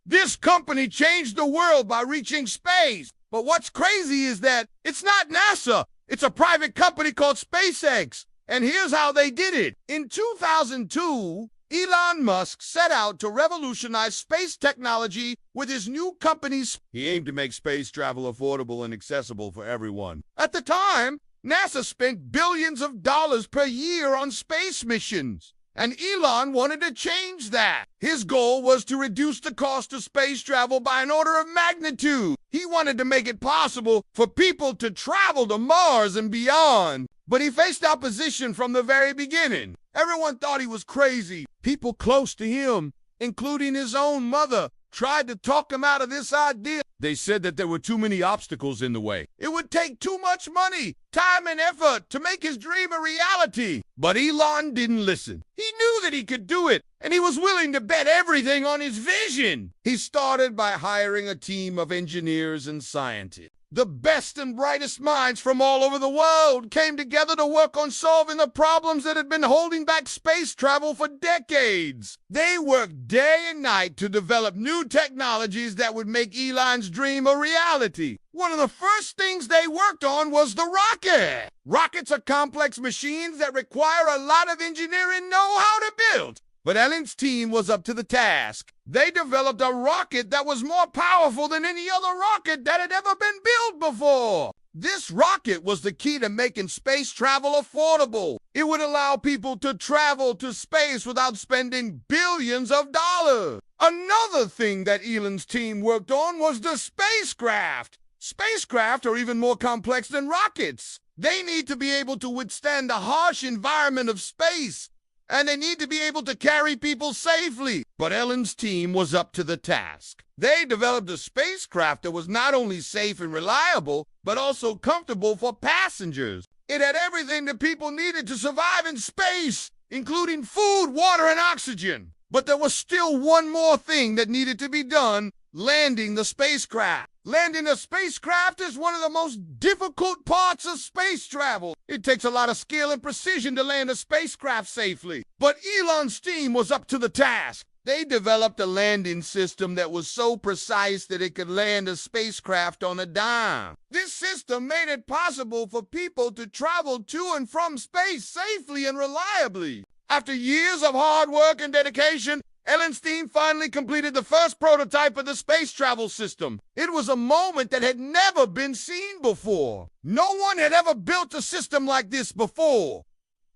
This company changed the world by reaching space. But what's crazy is that it's not NASA. It's a private company called SpaceX. And here's how they did it. In 2002, Elon Musk set out to revolutionize space technology with his new company. He aimed to make space travel affordable and accessible for everyone. At the time, NASA spent billions of dollars per year on space missions. And Elon wanted to change that. His goal was to reduce the cost of space travel by an order of magnitude. He wanted to make it possible for people to travel to Mars and beyond. But he faced opposition from the very beginning. Everyone thought he was crazy. People close to him, including his own mother, tried to talk him out of this idea. They said that there were too many obstacles in the way. It would take too much money, time, and effort to make his dream a reality. But Elon didn't listen. He knew that he could do it, and he was willing to bet everything on his vision. He started by hiring a team of engineers and scientists. The best and brightest minds from all over the world came together to work on solving the problems that had been holding back space travel for decades. They worked day and night to develop new technologies that would make Elon's dream a reality. One of the first things they worked on was the rocket. Rockets are complex machines that require a lot of engineering know-how to build. But Elon's team was up to the task. They developed a rocket that was more powerful than any other rocket that had ever been built before. This rocket was the key to making space travel affordable. It would allow people to travel to space without spending billions of dollars. Another thing that Elon's team worked on was the spacecraft. Spacecraft are even more complex than rockets. They need to be able to withstand the harsh environment of space. And they need to be able to carry people safely. But Elon's team was up to the task. They developed a spacecraft that was not only safe and reliable, but also comfortable for passengers. It had everything that people needed to survive in space, including food, water, and oxygen. But there was still one more thing that needed to be done: landing the spacecraft. Landing a spacecraft is one of the most difficult parts of space travel. It takes a lot of skill and precision to land a spacecraft safely. But Elon's team was up to the task. They developed a landing system that was so precise that it could land a spacecraft on a dime. This system made it possible for people to travel to and from space safely and reliably. After years of hard work and dedication, Elon's team finally completed the first prototype of the space travel system. It was a moment that had never been seen before. No one had ever built a system like this before.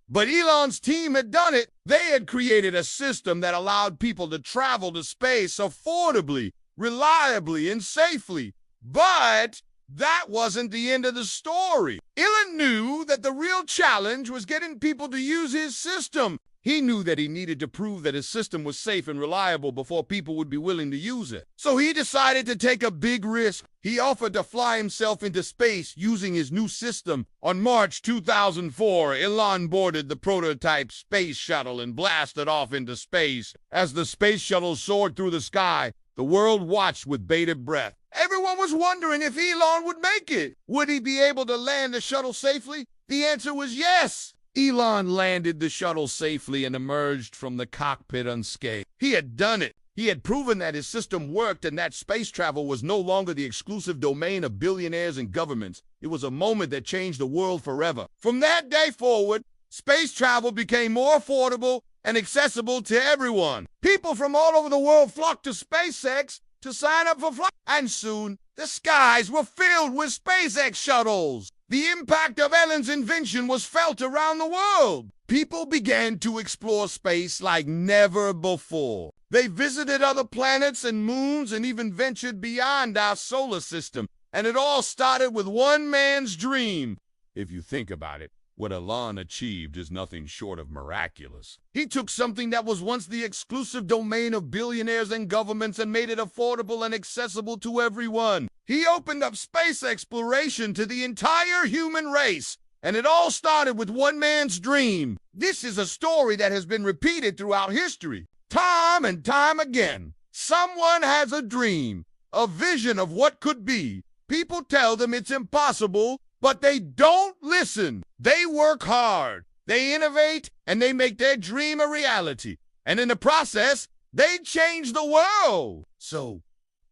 But Elon's team had done it. They had created a system that allowed people to travel to space affordably, reliably, and safely. But that wasn't the end of the story. Elon knew that the real challenge was getting people to use his system. He knew that he needed to prove that his system was safe and reliable before people would be willing to use it. So he decided to take a big risk. He offered to fly himself into space using his new system. On March 2004, Elon boarded the prototype space shuttle and blasted off into space. As the space shuttle soared through the sky, the world watched with bated breath. Everyone was wondering if Elon would make it. Would he be able to land the shuttle safely? The answer was yes. Elon landed the shuttle safely and emerged from the cockpit unscathed. He had done it. He had proven that his system worked and that space travel was no longer the exclusive domain of billionaires and governments. It was a moment that changed the world forever. From that day forward, space travel became more affordable and accessible to everyone. People from all over the world flocked to SpaceX to sign up for flights. And soon, the skies were filled with SpaceX shuttles. The impact of Elon's invention was felt around the world. People began to explore space like never before. They visited other planets and moons and even ventured beyond our solar system. And it all started with one man's dream. If you think about it, what Elon achieved is nothing short of miraculous. He took something that was once the exclusive domain of billionaires and governments and made it affordable and accessible to everyone. He opened up space exploration to the entire human race, and it all started with one man's dream. This is a story that has been repeated throughout history, time and time again. Someone has a dream, a vision of what could be. People tell them it's impossible, but they don't listen. They work hard, they innovate, and they make their dream a reality. And in the process, they change the world. So,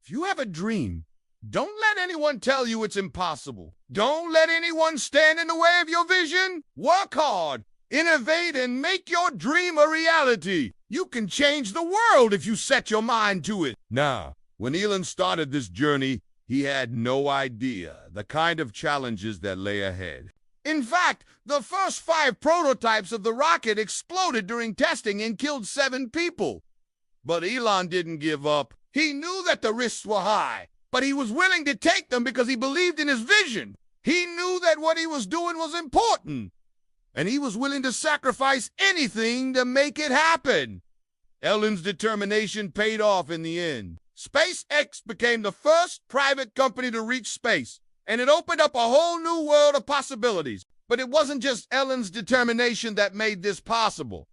if you have a dream, don't let anyone tell you it's impossible. Don't let anyone stand in the way of your vision. Work hard, innovate, and make your dream a reality. You can change the world if you set your mind to it. Now, when Elon started this journey, he had no idea the kind of challenges that lay ahead. In fact, the first 5 prototypes of the rocket exploded during testing and killed 7 people. But Elon didn't give up. He knew that the risks were high, but he was willing to take them because he believed in his vision. He knew that what he was doing was important, and he was willing to sacrifice anything to make it happen. Elon's determination paid off in the end. SpaceX became the first private company to reach space, and it opened up a whole new world of possibilities. But it wasn't just Elon's determination that made this possible.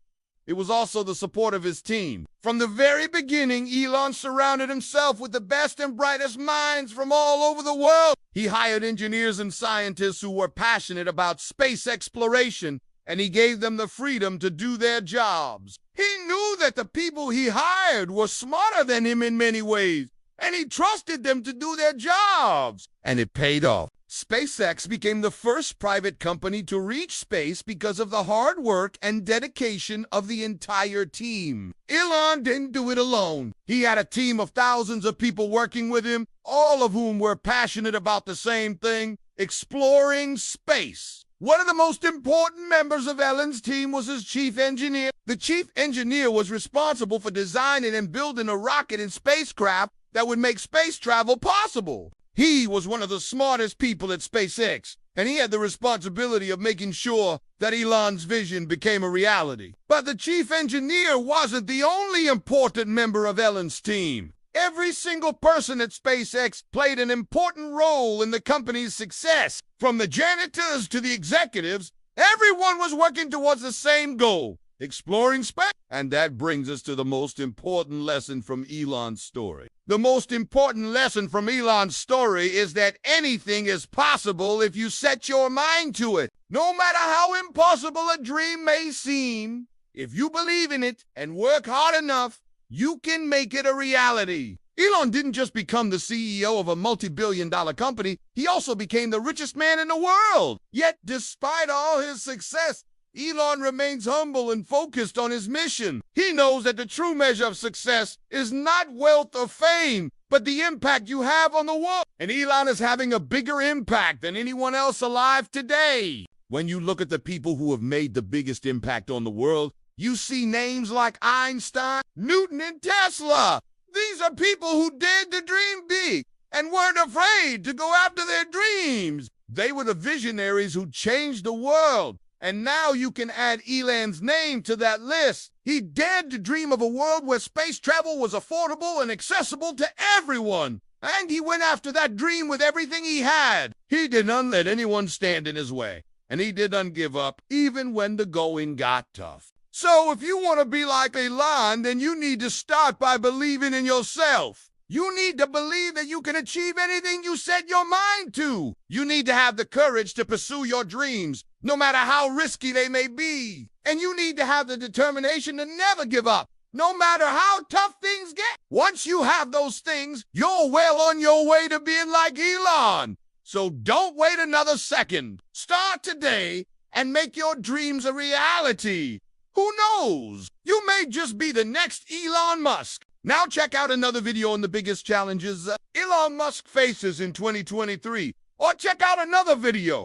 It was also the support of his team. From the very beginning, Elon surrounded himself with the best and brightest minds from all over the world. He hired engineers and scientists who were passionate about space exploration, and he gave them the freedom to do their jobs. He knew that the people he hired were smarter than him in many ways, and he trusted them to do their jobs. And it paid off. SpaceX became the first private company to reach space because of the hard work and dedication of the entire team. Elon didn't do it alone. He had a team of thousands of people working with him, all of whom were passionate about the same thing: exploring space. One of the most important members of Elon's team was his chief engineer. The chief engineer was responsible for designing and building a rocket and spacecraft that would make space travel possible. He was one of the smartest people at SpaceX, and he had the responsibility of making sure that Elon's vision became a reality. But the chief engineer wasn't the only important member of Elon's team. Every single person at SpaceX played an important role in the company's success. From the janitors to the executives, everyone was working towards the same goal: exploring space. And that brings us to the most important lesson from Elon's story. The most important lesson from Elon's story is that anything is possible if you set your mind to it. No matter how impossible a dream may seem, if you believe in it and work hard enough, you can make it a reality. Elon didn't just become the CEO of a multi-billion-dollar company, he also became the richest man in the world. Yet, despite all his success, Elon remains humble and focused on his mission. He knows that the true measure of success is not wealth or fame, but the impact you have on the world. And Elon is having a bigger impact than anyone else alive today. When you look at the people who have made the biggest impact on the world, you see names like Einstein, Newton, and Tesla. These are people who dared to dream big and weren't afraid to go after their dreams. They were the visionaries who changed the world. And now you can add Elon's name to that list. He dared to dream of a world where space travel was affordable and accessible to everyone. And he went after that dream with everything he had. He did not let anyone stand in his way. And he did not give up, even when the going got tough. So if you want to be like Elon, then you need to start by believing in yourself. You need to believe that you can achieve anything you set your mind to. You need to have the courage to pursue your dreams, no matter how risky they may be. And you need to have the determination to never give up, no matter how tough things get. Once you have those things, you're well on your way to being like Elon. So don't wait another second. Start today and make your dreams a reality. Who knows? You may just be the next Elon Musk. Now check out another video on the biggest challenges Elon Musk faces in 2023. Or check out another video